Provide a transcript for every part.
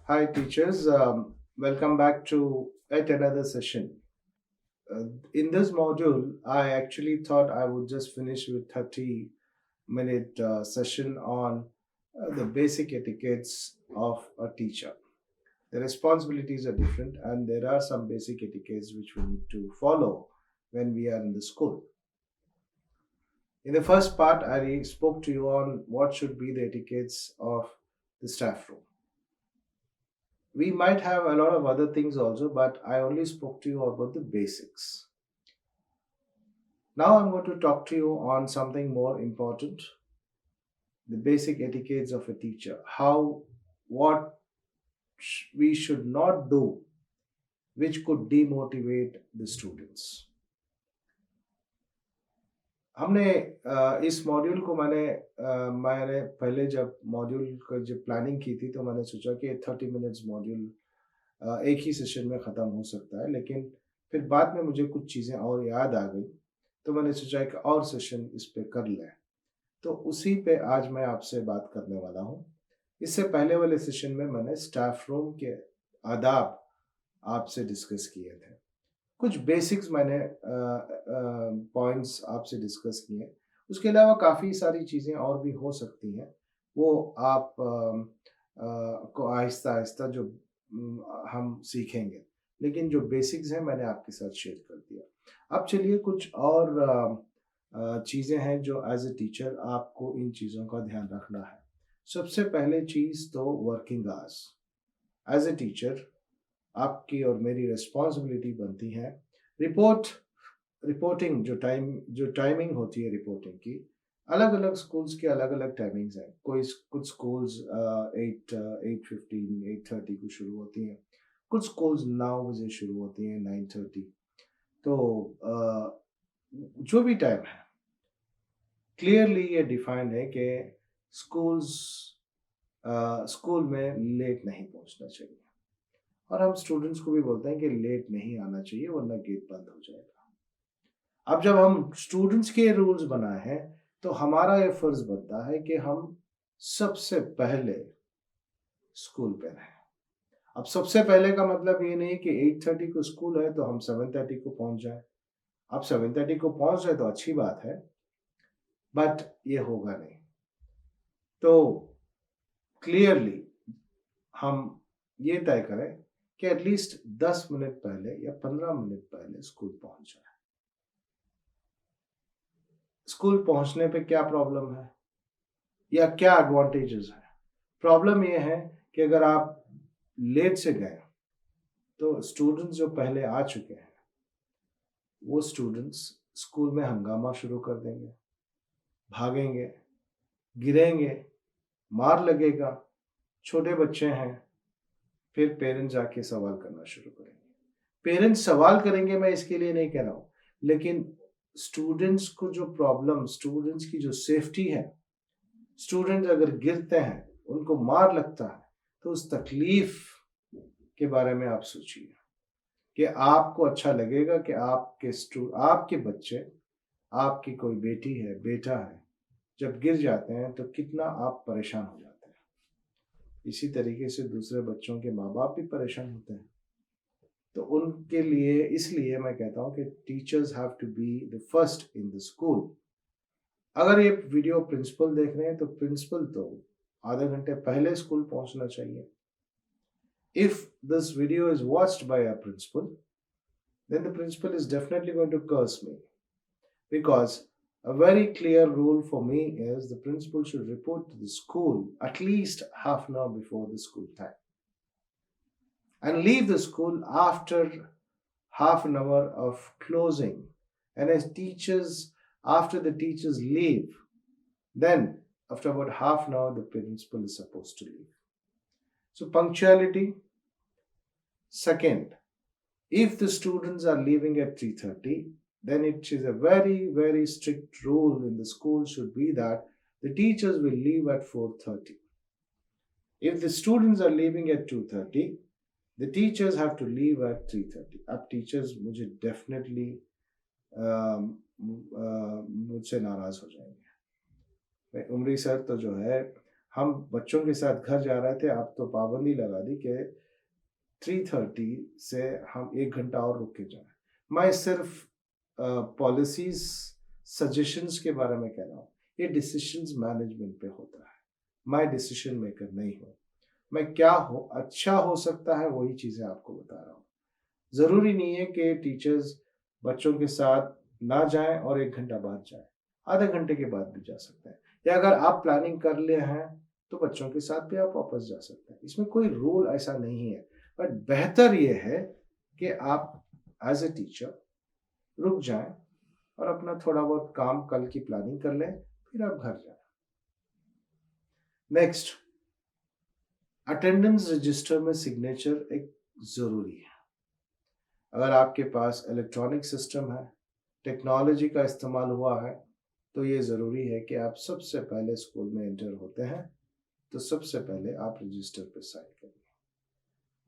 Hi, teachers. Welcome back to yet another session. In this module, I actually thought I would just finish with 30-minute session on the basic etiquettes of a teacher. The responsibilities are different, and there are some basic etiquettes which we need to follow when we are in the school. In the first part, I spoke to you on what should be the etiquettes of the staff room. We might have a lot of other things also, but I only spoke to you about the basics. Now I'm going to talk to you on something more important, the basic etiquettes of a teacher. How, what we should not do, which could demotivate the students. हमने इस module को मैंने पहले जब module का जब planning की थी तो मैंने सोचा कि 30 मिनट्स मॉड्यूल एक ही सेशन में ख़त्म हो सकता है, लेकिन फिर बाद में मुझे कुछ चीज़ें और याद आ गई, तो मैंने सोचा एक और सेशन इस पे कर लें। तो उसी पे आज मैं आपसे बात करने वाला हूँ। इससे पहले वाले सेशन में मैंने स्टाफ रूम के आदाब आपसे डिस्कस किए थे। कुछ बेसिक्स मैंने पॉइंट्स आपसे डिस्कस किए। उसके अलावा काफ़ी सारी चीज़ें और भी हो सकती हैं। वो आप को आहिस्ता-आहिस्ता जो हम सीखेंगे। लेकिन जो बेसिक्स हैं मैंने आपके साथ शेयर कर दिया। अब चलिए कुछ और चीज़ें हैं जो एज़ अ टीचर आपको इन चीज़ों का ध्यान रखना है। सबसे पहले चीज़ तो working hours. As a teacher आपकी और मेरी रिस्पॉन्सिबिलिटी बनती है रिपोर्टिंग जो टाइमिंग होती है रिपोर्टिंग की, अलग-अलग स्कूल्स की अलग-अलग टाइमिंग्स हैं। कुछ स्कूल्स 8:15, 8:30 को शुरू होती हैं। कुछ स्कूल्स 9 बजे शुरू होती हैं, 9:30। तो जो भी टाइम है, क्लियरली ये डिफाइंड है कि स्कूल्स स्कूल में लेट नहीं पहुँचना चाहिए। और हम स्टूडेंट्स को भी बोलते हैं कि लेट नहीं आना चाहिए वरना गेट बंद हो जाएगा। अब जब हम स्टूडेंट्स के रूल्स बनाए हैं, तो हमारा ये फ़र्ज़ बनता है कि हम सबसे पहले स्कूल पे रहें। अब सबसे पहले का मतलब ये नहीं कि 8:30 को स्कूल है तो हम 7:30 को पहुँच जाएँ। आप 7:30 को पहुँच रहे तो अच्छी बात है, बट ये होगा नहीं। तो क्लियरली हम ये तय करें कि एटलीस्ट 10 मिनट पहले या 15 मिनट पहले स्कूल पहुँच जाएँ। स्कूल पहुँचने पे क्या प्रॉब्लम है या क्या एडवांटेजेस हैं? प्रॉब्लम ये है कि अगर आप लेट से गए, तो स्टूडेंट्स जो पहले आ चुके हैं, वो स्टूडेंट्स स्कूल में हंगामा शुरू कर देंगे, भागेंगे, गिरेंगे, मार लगेगा, छोटे बच्चे हैं, फिर पेरेंट्स आके सवाल करना शुरू करेंगे। पेरेंट्स सवाल करेंगे मैं इसके लिए नहीं कह रहा हूँ, लेकिन स्टूडेंट्स को जो प्रॉब्लम स्टूडेंट्स की जो सेफ्टी है, स्टूडेंट अगर गिरते हैं, उनको मार लगता है, तो उस तकलीफ के बारे में आप सोचिए कि आपको अच्छा लगेगा कि आपके बच्चे, आपकी कोई बेटी है, बेटा है, जब गिर जाते हैं तो कितना आप परेशान हो जाते हैं। इसी तरीके से दूसरे बच्चों के माँ-बाप भी परेशान होते हैं। तो उनके लिए इसलिए मैं कहता हूँ कि teachers have to be the first in the school. अगर ये वीडियो प्रिंसिपल देख रहे हैं तो प्रिंसिपल तो आधे घंटे पहले स्कूल पहुंचना चाहिए। If this video is watched by a principal, then the principal is definitely going to curse me, because a very clear rule for me is the principal should report to the school at least half an hour before the school time and leave the school after half an hour of closing. And as teachers, after the teachers leave, then after about half an hour, the principal is supposed to leave. So, punctuality. Second, if the students are leaving at 3:30, then it is a very strict rule in the school should be that the teachers will leave at 4:30. If the students are leaving at 2:30, the teachers have to leave at 3:30. अब teachers मुझे definitely मुझसे नाराज हो जाएंगे। उमरी sir तो जो है हम बच्चों के साथ घर जा रहे थे, अब तो पाबंदी लगा दी कि 3:30 से हम 1 घंटा और रुक के जाएँ। मैं सिर्फ़ पॉलिसीज़, सजेशंस के बारे में कह रहा हूँ। ये डिसीजंस मैनेजमेंट पे होता है। मैं डिसीजन मेकर नहीं हूँ। मैं क्या हो अच्छा हो सकता है वही चीज़ें आपको बता रहा हूँ। ज़रूरी नहीं है कि टीचर्स बच्चों के साथ ना जाएँ और 1 घंटा बाद जाएँ। आधे घंटे के बाद भी जा सकते हैं, या अगर आप प्लानिंग कर लिए हैं, तो बच्चों के साथ भी आप वापस जा सकते हैं। इसमें कोई रूल ऐसा नहीं है, बट बेहतर ये है कि आप एज़ अ टीचर रुक जाएँ और अपना थोड़ा बहुत काम कल की प्लानिंग कर लें, फिर आप घर जाएँ। नेक्स्ट, अटेंडेंस रजिस्टर में सिग्नेचर एक ज़रूरी है। अगर आपके पास इलेक्ट्रॉनिक सिस्टम है, टेक्नोलॉजी का इस्तेमाल हुआ है, तो ये ज़रूरी है कि आप सबसे पहले स्कूल में एंटर होते हैं, तो सबसे पहले आप रजिस्टर पे साइन करिए।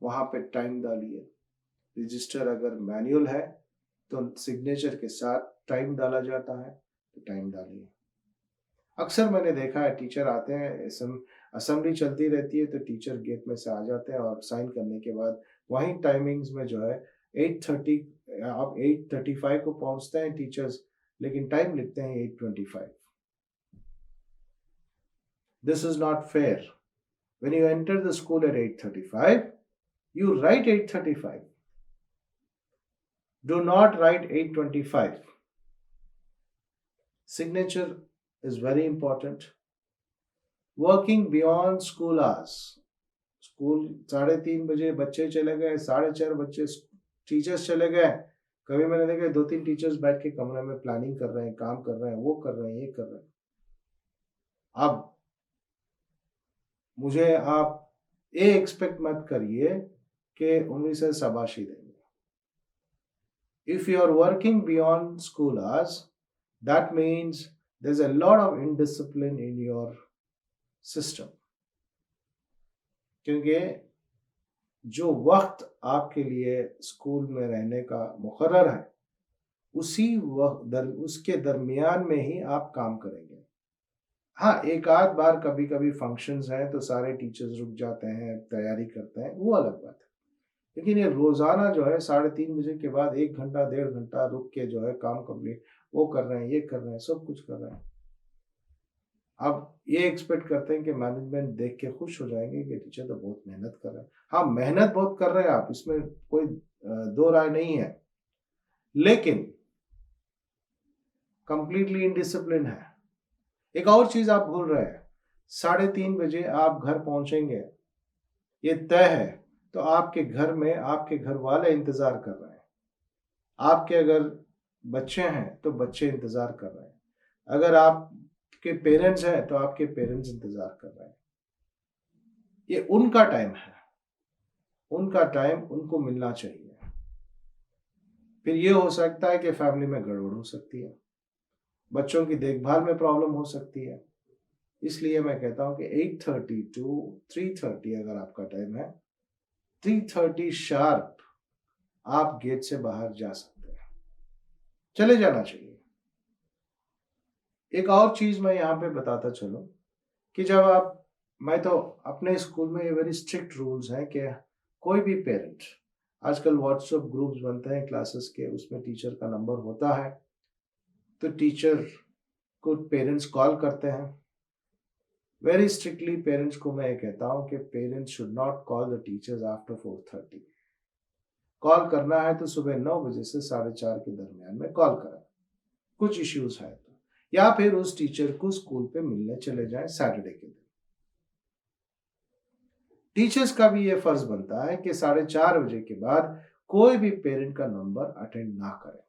वहाँ पे टाइम डालिए। रजिस्टर अगर मैनुअल है, तो सिग्नेचर के साथ टाइम डाला जाता है, तो टाइम डालिए। अक्सर मैंने देखा है टीचर आते हैं, असेंबली चलती रहती है, तो टीचर गेट में से आ जाते हैं और साइन करने के बाद वहीं टाइमिंग्स में जो है 8:30, आप 8:35 को पहुंचते हैं टीचर्स, लेकिन टाइम लिखते हैं 8:25। This is not fair. When you enter the school eight 8:35, you write 8:35. Do not write 8:25. Signature is very important. Working beyond school hours. School 3:30 बच्चे चले गए, 4:30 बच्चे टीचर्स चले गए। कभी मैंने देखा 2-3 टीचर्स बैठ के कमरे में प्लानिंग कर रहे हैं, काम कर रहे हैं, वो कर रहे हैं, ये कर रहे हैं। अब मुझे आप ये एक्सपेक्ट मत करिए कि उन्हीं से शाबाशी देंगे। If you are working beyond school hours, that means there's a lot of indiscipline in your system. क्योंकि जो वक्त आपके लिए स्कूल में रहने का मुकर्रर है, उसी वक्त उसके दरमियान में ही आप काम करेंगे। हाँ, एक आध बार कभी कभी फंक्शंस हैं तो सारे टीचर्स रुक जाते हैं, तैयारी करते हैं, वो अलग बात है। लेकिन ये रोजाना जो है 3:30 के बाद 1 घंटा 1.5 घंटा रुक के जो है काम कंप्लीट वो कर रहे हैं, ये कर रहे हैं, सब कुछ कर रहे हैं। अब ये एक्सपेक्ट करते हैं कि मैनेजमेंट देख के खुश हो जाएंगे कि टीचर तो बहुत मेहनत कर रहे हैं। हाँ, मेहनत बहुत कर रहे हैं आप, इसमें कोई दो राय नहीं है, लेकिन कंप्लीटली इनडिसिप्लिन है। एक और चीज आप भूल रहे हैं, 3:30 आप घर पहुंचेंगे, ये तय है, तो आपके घर में आपके घर वाले इंतजार कर रहे हैं। आपके अगर बच्चे हैं तो बच्चे इंतजार कर रहे हैं, अगर आपके पेरेंट्स हैं तो आपके पेरेंट्स इंतजार कर रहे हैं। ये उनका टाइम है, उनका टाइम उनको मिलना चाहिए। फिर ये हो सकता है कि फैमिली में गड़बड़ हो सकती है, बच्चों की देखभाल में प्रॉब्लम हो सकती है। इसलिए मैं कहता हूं कि 8:30 टू 3:30 अगर आपका टाइम है, 3:30 शार्प आप गेट से बाहर जा सकते हैं, चले जाना चाहिए। एक और चीज मैं यहाँ पे बताता चलूं कि जब आप, मैं तो अपने स्कूल में ये वेरी स्ट्रिक्ट रूल्स हैं कि कोई भी पेरेंट, आजकल व्हाट्सएप ग्रुप्स बनते हैं क्लासेस के, उसमें टीचर का नंबर होता है, तो टीचर को पेरेंट्स कॉल करते हैं। वेरी स्ट्रिक्टली पेरेंट्स को मैं ये कहता हूँ कि parents should not call the teachers after 4:30। Call करना है तो सुबह 9 बजे से 4:30 के दरमियान में कॉल करें, कुछ इश्यूज है तो, या फिर उस टीचर को स्कूल पे मिलने चले जाएं सैटरडे के दिन। टीचर्स का भी ये फर्ज बनता है कि 4:30 बजे के बाद कोई भी पेरेंट का नंबर अटेंड ना करे,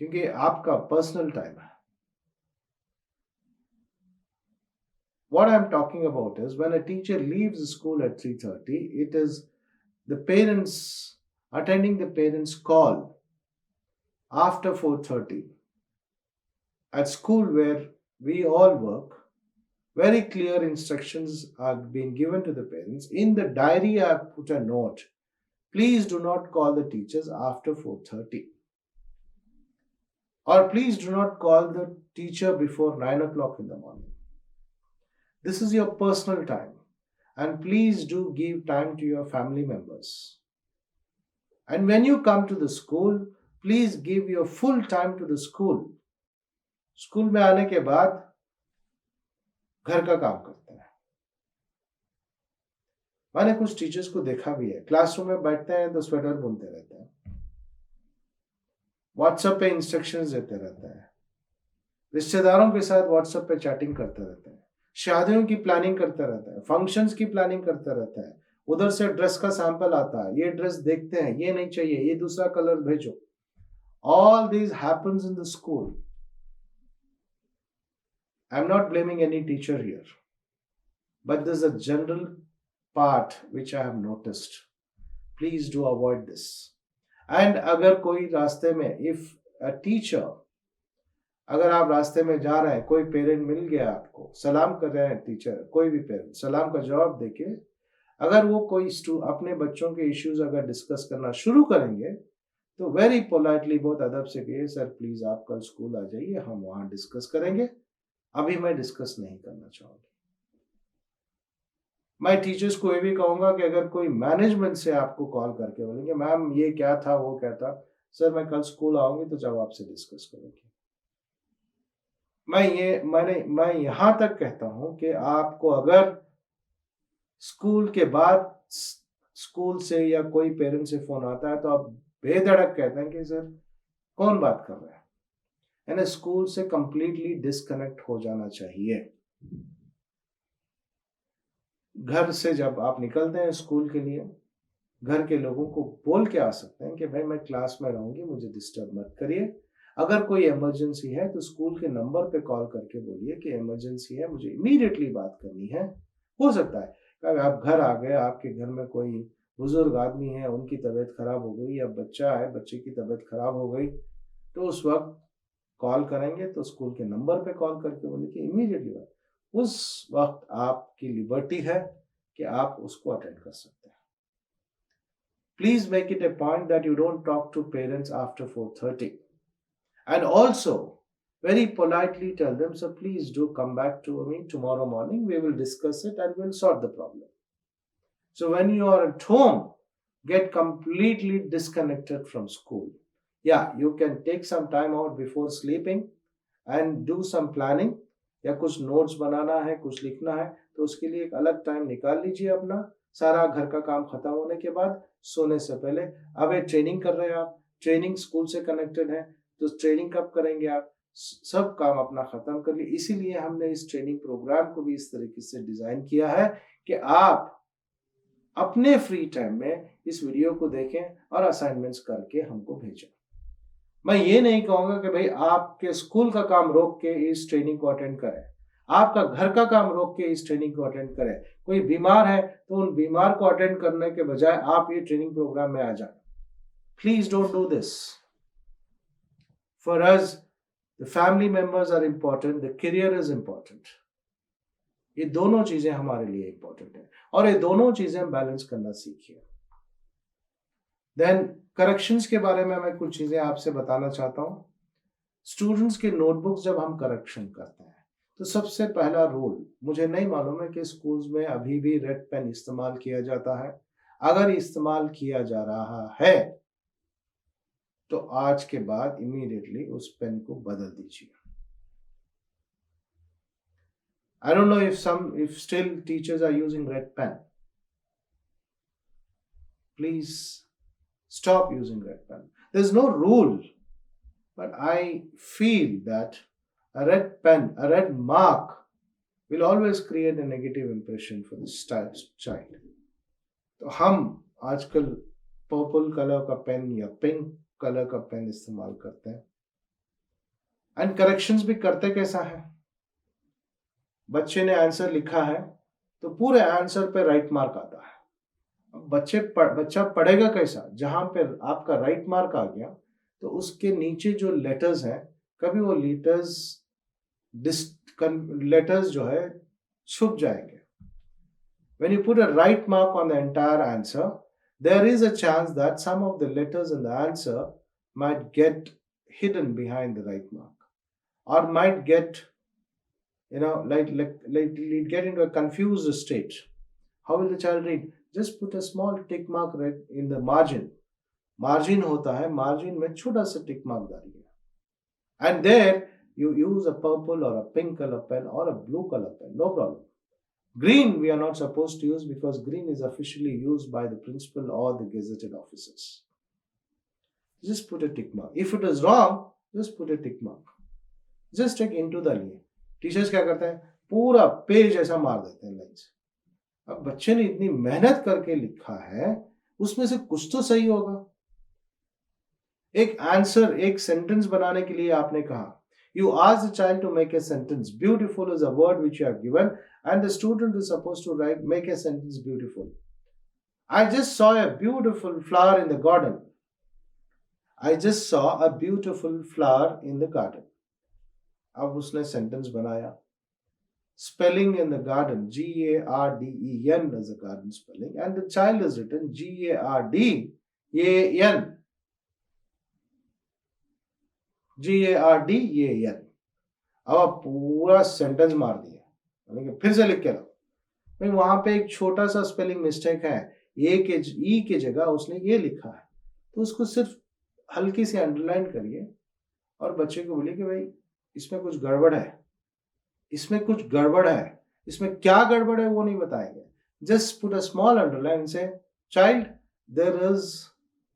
क्योंकि आपका पर्सनल टाइम है। What I'm talking about is when a teacher leaves school at 3:30, it is the parents attending the parents' call after 4:30. At school where we all work, very clear instructions are being given to the parents. In the diary, I have put a note. Please do not call the teachers after 4:30. Or please do not call the teacher before 9 o'clock in the morning. This is your personal time, and please do give time to your family members. And when you come to the school, please give your full time to the school. School में आने के बाद घर का काम करते हैं. मैंने कुछ टीचर्स को देखा भी है, क्लासरूम में बैठते हैं तो स्वेटर बुनते रहते हैं, व्हाट्सएप पे इंस्ट्रक्शंस देते रहते हैं, रिश्तेदारों के साथ व्हाट्सएप पे चैटिंग करते रहते हैं, शादियों की प्लानिंग करते रहते हैं, फंक्शंस की प्लानिंग करते रहते हैं, उधर से ड्रेस का सैंपल आता है, ये ड्रेस देखते हैं, ये नहीं चाहिए, ये दूसरा कलर भेजो. All these happens in the school. I'm not blaming any teacher here, but there's a general part which I have noticed. Please do avoid this. And अगर कोई रास्ते में, if a teacher, अगर आप रास्ते में जा रहे हैं, कोई पेरेंट मिल गया आपको, सलाम कर रहे हैं टीचर, कोई भी पेरेंट सलाम का जवाब देके, अगर वो कोई अपने बच्चों के इश्यूज अगर डिस्कस करना शुरू करेंगे, तो वेरी पोलाइटली बहुत अदब से कहिए, सर प्लीज आप कल स्कूल आ जाइए, हम वहां डिस्कस करेंगे, अभी मैं डिस्कस नहीं करना चाहूंगी. मैं टीचर्स को ये भी कहूंगा कि अगर कोई मैनेजमेंट से आपको कॉल करके बोलेंगे मैम ये क्या था वो क्या था, सर मैं कल स्कूल आऊंगी तो जब आपसे डिस्कस करूंगी. मैं यहां तक कहता हूं कि आपको अगर स्कूल के बाद स्कूल से या कोई पेरेंट से फोन आता है तो आप बेधड़क कहते हैं कि सर कौन बात कर रहा है. यानी स्कूल से कंप्लीटली डिस्कनेक्ट हो जाना चाहिए. घर से जब आप निकलते हैं स्कूल के लिए, घर के लोगों को बोल के आ सकते हैं कि भाई मैं क्लास में रहूंगी, मुझे डिस्टर्ब मत करिए. अगर कोई इमरजेंसी है तो स्कूल के नंबर पे कॉल करके बोलिए कि इमरजेंसी है, मुझे इमीडिएटली बात करनी है. हो सकता है कि आप घर आ गए, आपके घर में कोई बुजुर्ग आदमी है, उनकी तबीयत खराब हो गई, या बच्चा है, बच्चे की तबीयत खराब हो गई, तो उस वक्त कॉल करेंगे तो स्कूल के नंबर पे कॉल करके बोले कि इमीडिएटली बात. उस वक्त आपकी लिबर्टी है कि आप उसको अटेंड कर सकते हैं. Please make it a point that you don't talk to parents after 4:30, and also very politely tell them, so please do come back to me tomorrow morning, we will discuss it and we'll sort the problem. So when you are at home, get completely disconnected from school. Yeah, you can take some time out before sleeping and do some planning, या कुछ notes बनाना है, कुछ लिखना है, तो उसके लिए एक अलग टाइम निकाल लीजिए अपना. सारा घर का काम खत्म होने के बाद सोने से पहले, अब एक ट्रेनिंग कर रहे हैं आप, ट्रेनिंग स्कूल से कनेक्टेड है, तो ट्रेनिंग कब करेंगे आप, सब काम अपना खत्म कर लिए. इसीलिए हमने इस ट्रेनिंग प्रोग्राम को भी इस तरीके से डिजाइन किया है कि आप अपने फ्री टाइम में इस वीडियो को देखें और असाइनमेंट्स करके हमको भेजें. मैं ये नहीं कहूंगा कि भाई आपके स्कूल का काम रोक के इस ट्रेनिंग को अटेंड करें, आपका घर का काम रोक के इस ट्रेनिंग को अटेंड करें. कोई बीमार है तो उन बीमार को अटेंड करने के बजाय आप ये ट्रेनिंग प्रोग्राम में आ जाए. Please don't do this. For us, the family members are important, the career is important. ये दोनों चीजें हमारे लिए इंपॉर्टेंट है और ये दोनों चीजें बैलेंस करना सीखिए. देन करेक्शंस के बारे में मैं कुछ चीजें आपसे बताना चाहता हूं. स्टूडेंट्स के नोटबुक्स जब हम करेक्शन करते हैं तो सबसे पहला रूल, मुझे नहीं मालूम है कि स्कूल्स में अभी भी रेड पेन इस्तेमाल किया जाता है. अगर इस्तेमाल किया जा रहा है तो आज के बाद इमीडिएटली उस पेन को बदल दीजिए. I don't know if still teachers are using red pen. Please stop using red pen. There's no rule, but I feel that a red pen, a red mark will always create a negative impression for the child. तो हम आजकल purple colour का pen या pink colour का pen इस्तेमाल करते हैं. And corrections भी करते कैसा है, बच्चे ने आंसर लिखा है तो पूरे आंसर पे राइट मार्क आता है. अब बच्चा पढ़ेगा कैसा, जहां पे आपका राइट मार्क आ गया तो उसके नीचे जो लेटर्स हैं, कभी वो लेटर्स जो है छुप जाएंगे. When you put a right mark on the entire answer, there is a chance that some of the letters in the answer might get hidden behind the right mark or might get like it get into a confused state. How will the child read? Just put a small tick mark right in the margin. Margin होता है, margin में छोटा सा tick mark डालिए. And there you use a purple or a pink color pen or a blue color pen, no problem. Green we are not supposed to use because green is officially used by the principal or the gazetted officers. Just put a tick mark. If it is wrong, just put a tick mark. Just take into the लिए. Teachers क्या करते हैं? पूरा page ऐसा मार देते हैं line से. अब बच्चे ने इतनी मेहनत करके लिखा है, उसमें से कुछ तो सही होगा. एक आंसर, एक सेंटेंस बनाने के लिए आपने कहा, you ask the child to make a sentence. Beautiful is a word which you have given, and the student is supposed to make a sentence beautiful. I just saw a beautiful flower in the garden. I just saw a beautiful flower in the garden. अब उसने sentence बनाया. Spelling in the garden, Garden is a garden spelling, and the child has written Gardan. Gardan. अब आप पूरा sentence मार दिया. फिर से लिख के लो. भाई वहां पे एक छोटा सा स्पेलिंग मिस्टेक है. ई के जगह उसने ये लिखा है, तो उसको सिर्फ हल्की सी अंडरलाइन करिए और बच्चे को बोलिए कि भाई इसमें कुछ गड़बड़ है. इसमें कुछ गड़बड़ है. इसमें क्या गड़बड़ है वो नहीं बताएंगे. Just put a small underline से, child there is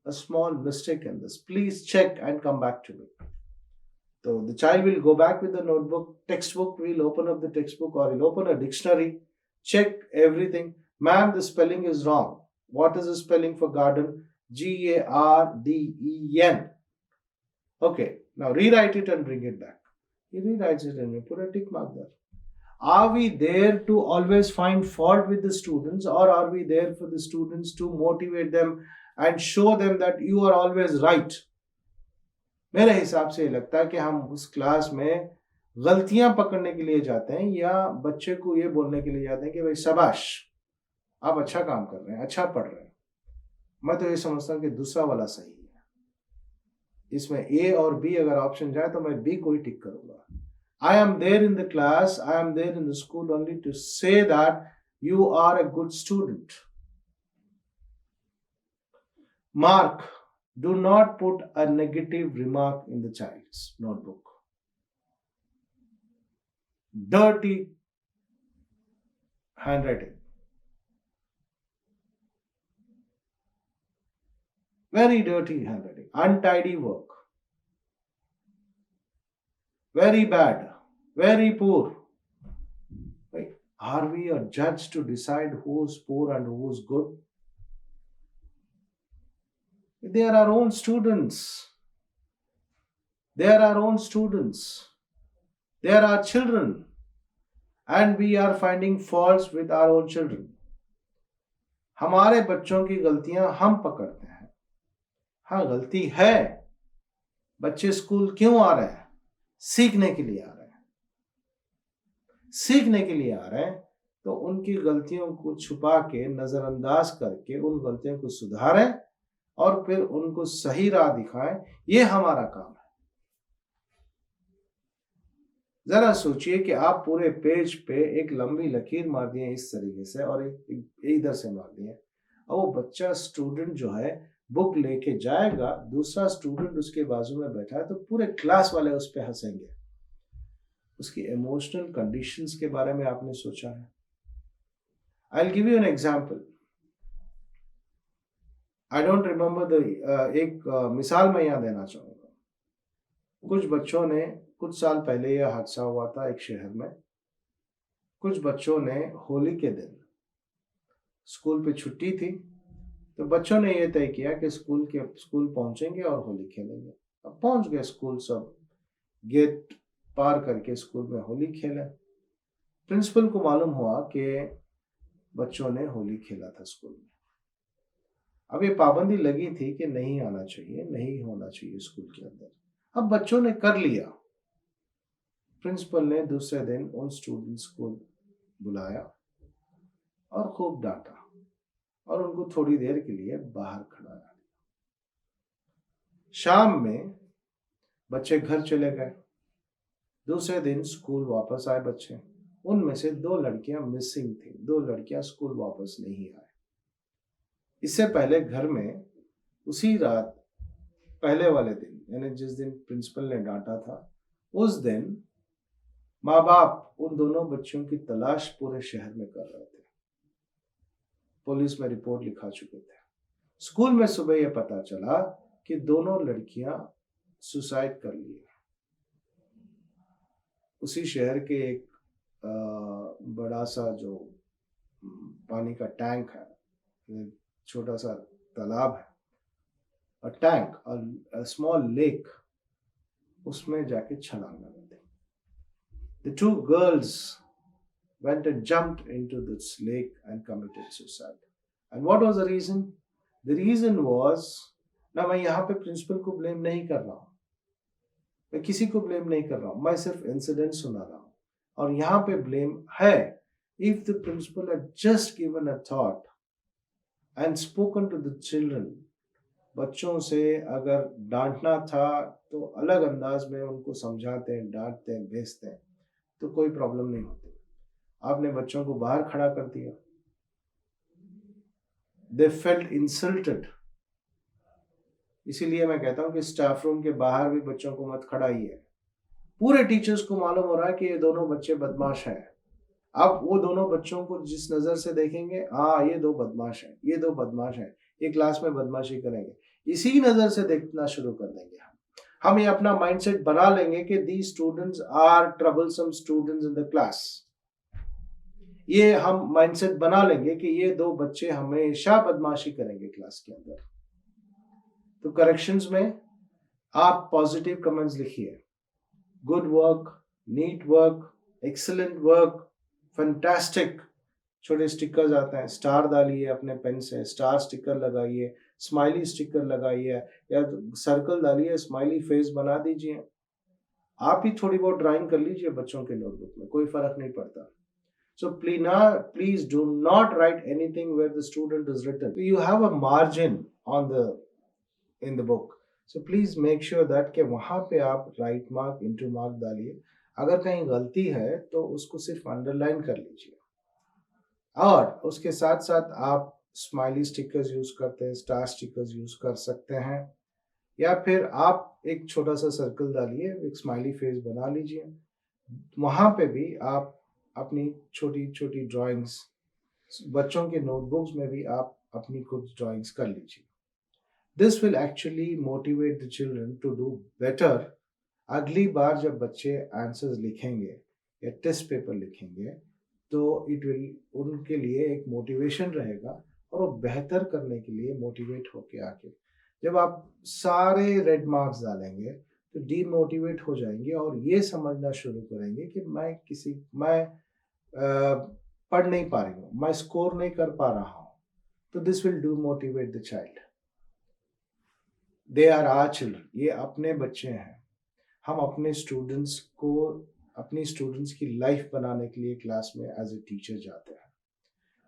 a small mistake in this. Please check and come back to me. So the child will go back with the notebook, textbook, we'll open up the textbook or he'll open a dictionary, check everything. Ma'am, the spelling is wrong. What is the spelling for garden? Garden. Okay, now rewrite it and bring it back. He rewrites it and we put a tick mark there. Are we there to always find fault with the students, or are we there for the students to motivate them and show them that you are always right? मेरे हिसाब से लगता है कि हम उस class में गलतियां पकड़ने के लिए जाते हैं या बच्चे को ये बोलने के लिए जाते हैं कि भाई शाबाश, आप अच्छा काम कर रहे हैं, अच्छा पढ़ रहे हैं. मैं तो ये समझता हूँ कि दूसरा वाला सही है. इसमें ए और बी अगर ऑप्शन जाए तो मैं बी को ही टिक करूंगा. I am there in the class, I am there in the school only to say that you are a good student. Mark, do not put a negative remark in the child's notebook. Dirty handwriting. Very dirty handwriting. Untidy work. Very bad. Very poor. Right? Are we a judge to decide who's poor and who's good? They are our own students. They are our own students. They are our children. And we are finding faults with our own children. हमारे बच्चों की गलतियां हम पकड़ते हैं. हाँ, गलती है. बच्चे स्कूल क्यों आ रहे हैं? सीखने के लिए आ रहे हैं. सीखने के लिए आ रहे हैं, तो उनकी गलतियों को छुपा के, नजरअंदाज करके उन गलतियों को सुधारें और फिर उनको सही राह दिखाएं. ये हमारा काम है. जरा सोचिए कि आप पूरे पेज पे एक लंबी लकीर मार दिए इस तरीके से और एक इधर से मार दिए, और वो बच्चा स्टूडेंट जो है बुक लेके जाएगा, दूसरा स्टूडेंट उसके बाजू में बैठा है, तो पूरे क्लास वाले उस पर हंसेंगे. उसकी इमोशनल कंडीशंस के बारे में आपने सोचा है? I will give you an example. I don't remember एक मिसाल मैं यहाँ देना चाहूंगा. कुछ बच्चों ने, कुछ साल पहले यह हादसा हुआ था एक शहर में. कुछ बच्चों ने होली के दिन, स्कूल पे छुट्टी थी, तो बच्चों ने यह तय किया कि स्कूल पहुंचेंगे और होली खेलेंगे. अब पहुंच गए स्कूल, सब गेट पार करके स्कूल में होली खेले. प्रिंसिपल को मालूम हुआ कि बच्चों ने होली खेला था स्कूल में. अब ये पाबंदी लगी थी कि नहीं आना चाहिए, नहीं होना चाहिए स्कूल के अंदर. अब बच्चों ने कर लिया. प्रिंसिपल ने दूसरे दिन उन स्टूडेंट्स को बुलाया और खूब डांटा और उनको थोड़ी देर के लिए बाहर खड़ा दिया. शाम में बच्चे घर चले गए. दूसरे दिन स्कूल वापस आए बच्चे, उनमें से 2 लड़कियां मिसिंग थी, 2 लड़कियां स्कूल वापस नहीं आई। इससे पहले घर में उसी रात पहले वाले दिन, यानी जिस दिन प्रिंसिपल ने डांटा था, उस दिन माँ बाप उन दोनों बच्चियों की तलाश पूरे शहर में कर रहे थे, पुलिस में रिपोर्ट लिखा चुके थे। स्कूल में सुबह यह पता चला कि दोनों लड़कियां सुसाइड कर ली। उसी शहर के एक बड़ा सा जो पानी का टैंक है, छोटा सा तालाब है, a tank, a small lake, उसमें जाके छलांग लगा दी। The two girls went and jumped into this lake and committed suicide. And what was the reason? The reason was, ना मैं यहाँ पे प्रिंसिपल को ब्लेम नहीं कर रहा हूँ, मैं किसी को ब्लेम नहीं कर रहा हूँ, मैं सिर्फ इंसिडेंट सुना रहा हूँ। और यहाँ पे ब्लेम है, if the principal had just given a thought and spoken to the children, बच्चों से अगर डांटना था तो अलग अंदाज में उनको समझाते हैं, डांटते हैं, भेजते हैं, तो कोई प्रॉब्लम नहीं होती। आपने बच्चों को बाहर खड़ा कर दिया, दे फेल्ट इंसल्टेड। इसीलिए मैं कहता हूं कि स्टाफ रूम के बाहर भी बच्चों को मत खड़ाइए। पूरे टीचर्स को मालूम हो रहा है कि ये दोनों बच्चे बदमाश हैं। अब वो दोनों बच्चों को जिस नजर से देखेंगे, हाँ ये 2 बदमाश हैं, ये 2 बदमाश हैं, ये क्लास में बदमाशी करेंगे, इसी नजर से देखना शुरू कर देंगे। हम ये अपना माइंडसेट बना लेंगे कि these students are troublesome students in the class। ये हम माइंडसेट बना लेंगे कि ये 2 बच्चे हमेशा बदमाशी करेंगे क्लास के अंदर। तो करेक्शंस में आप पॉजिटिव कमेंट्स लिखिए, good work, neat work, excellent work, fantastic. छोटे स्टिकर्स आते हैं, स्टार डालिए अपने पेन से, स्टार स्टिकर लगाइए, स्माइली स्टिकर लगाइए, या सर्कल डालिए, स्माइली फेस बना दीजिए। आप ही थोड़ी बहुत ड्राइंग कर लीजिए बच्चों के नोटबुक में, कोई फर्क नहीं पड़ता। So please do not write anything where the student is written. You have a margin in the book. So please make sure that कि वहाँ पे आप right mark, into mark डालिए। अगर कहीं गलती है तो उसको सिर्फ अंडरलाइन कर लीजिए। और उसके साथ साथ आप स्माइली स्टिकर्स यूज करते हैं, स्टार स्टिकर्स यूज कर सकते हैं, या फिर आप एक छोटा सा सर्कल डालिए, एक स्माइली फेस बना लीजिए। वहाँ पे भी आप अपनी छोटी छोटी ड्राइंग्स, बच्चों के नोटबुक्स में भी आप अपनी कुछ ड्राइंग्स कर लीजिए। This will actually motivate the children to do better. अगली बार जब बच्चे आंसर्स लिखेंगे या टेस्ट पेपर लिखेंगे तो इट विल उनके लिए एक मोटिवेशन रहेगा और वो बेहतर करने के लिए मोटिवेट होके आके, जब आप सारे रेड मार्क्स डालेंगे तो डीमोटिवेट हो जाएंगे और ये समझना शुरू करेंगे कि मैं पढ़ नहीं पा रही हूँ, मैं स्कोर नहीं कर पा रहा हूँ। तो this will do motivate the child. They are our children, ये अपने बच्चे हैं। हम अपने स्टूडेंट्स को, अपनी स्टूडेंट्स की लाइफ बनाने के लिए क्लास में एज ए टीचर जाते हैं,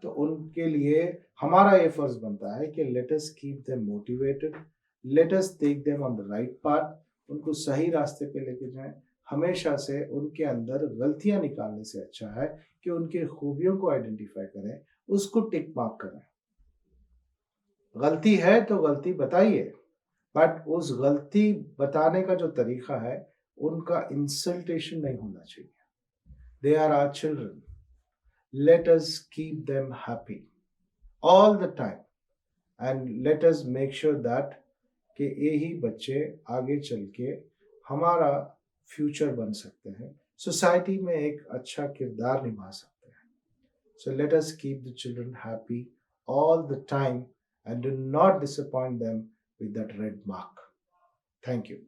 तो उनके लिए हमारा ये फर्ज बनता है कि let us keep them motivated, let us take them on the right path, उनको सही रास्ते पे लेके जाएं। हमेशा से उनके अंदर गलतियां निकालने से अच्छा है कि उनके खूबियों को आइडेंटिफाई करें, उसको टिक मार्क करें। गलती है तो गलती बताइए, बट उस गलती बताने का जो तरीका है उनका इंसल्टेशन नहीं होना चाहिए। They are our children, let us keep them happy all the time and let us make sure that कि यही बच्चे आगे चल के हमारा फ्यूचर बन सकते हैं, सोसाइटी में एक अच्छा किरदार निभा सकते हैं। So let us keep the children happy all the time and do not disappoint them with that red mark. Thank you.